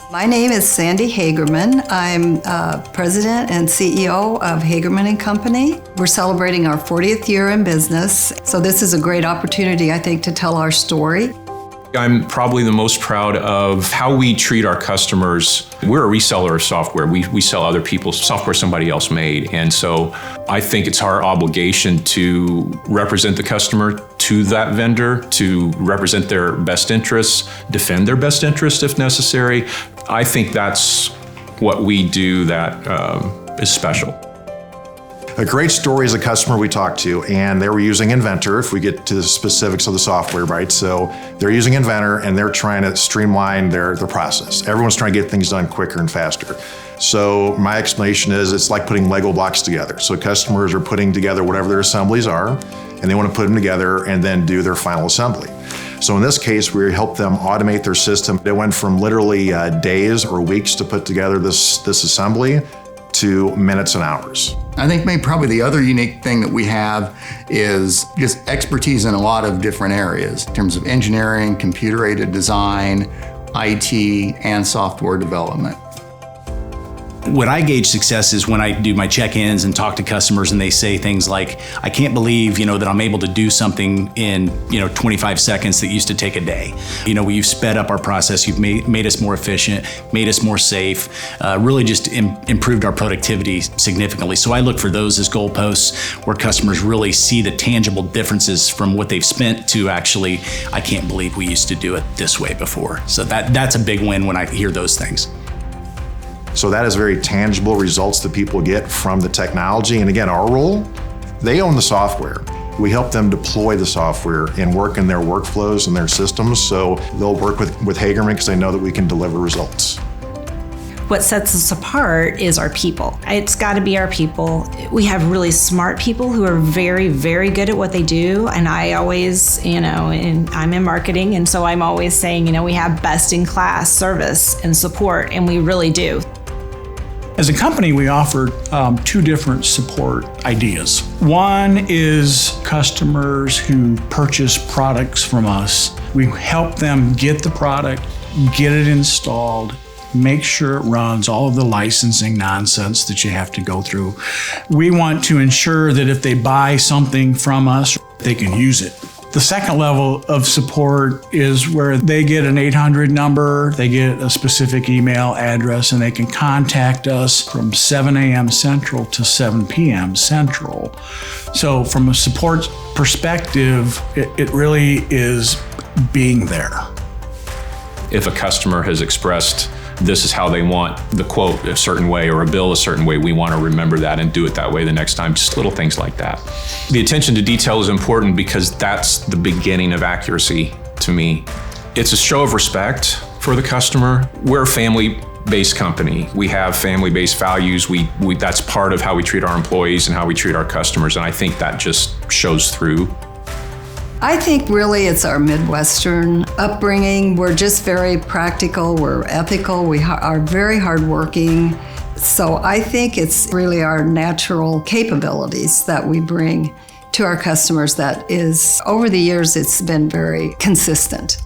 My name is Sandy Hagerman. I'm President and CEO of Hagerman Company. We're celebrating our 40th year in business, so this is a great opportunity, I think, to tell our story. I'm probably the most proud of how we treat our customers. We're a reseller of software. We sell other people's software somebody else made. And so I think it's our obligation to represent the customer to that vendor, to represent their best interests, defend their best interests if necessary. I think that's what we do that is special. A great story is a customer we talked to, and they were using Inventor, if we get to the specifics of the software, right? So they're using Inventor and they're trying to streamline their process. Everyone's trying to get things done quicker and faster. So my explanation is it's like putting Lego blocks together. So customers are putting together whatever their assemblies are, and they want to put them together and then do their final assembly. So in this case, we helped them automate their system. It went from literally days or weeks to put together this assembly to minutes and hours. I think maybe probably the other unique thing that we have is just expertise in a lot of different areas in terms of engineering, computer-aided design, IT, and software development. When I gauge success is when I do my check-ins and talk to customers and they say things like, I can't believe, that I'm able to do something in, 25 seconds that used to take a day. You've sped up our process, you've made us more efficient, made us more safe, really just improved our productivity significantly. So I look for those as goalposts where customers really see the tangible differences from what they've spent to actually, I can't believe we used to do it this way before. So that's a big win when I hear those things. So that is very tangible results that people get from the technology. And again, our role, they own the software. We help them deploy the software and work in their workflows and their systems. So they'll work with Hagerman because they know that we can deliver results. What sets us apart is our people. It's got to be our people. We have really smart people who are very, very good at what they do. And I always, and I'm in marketing, and so I'm always saying, we have best in class service and support, and we really do. As a company, we offer two different support ideas. One is customers who purchase products from us. We help them get the product, get it installed, make sure it runs, all of the licensing nonsense that you have to go through. We want to ensure that if they buy something from us, they can use it. The second level of support is where they get an 800 number, they get a specific email address, and they can contact us from 7 a.m. Central to 7 p.m. Central. So from a support perspective, it really is being there. If a customer has expressed this is how they want the quote a certain way or a bill a certain way, we want to remember that and do it that way the next time, just little things like that. The attention to detail is important because that's the beginning of accuracy to me. It's a show of respect for the customer. We're a family-based company. We have family-based values. That's part of how we treat our employees and how we treat our customers, and I think that just shows through. I think really it's our Midwestern upbringing. We're just very practical, we're ethical, we are very hardworking. So I think it's really our natural capabilities that we bring to our customers that is, over the years, it's been very consistent.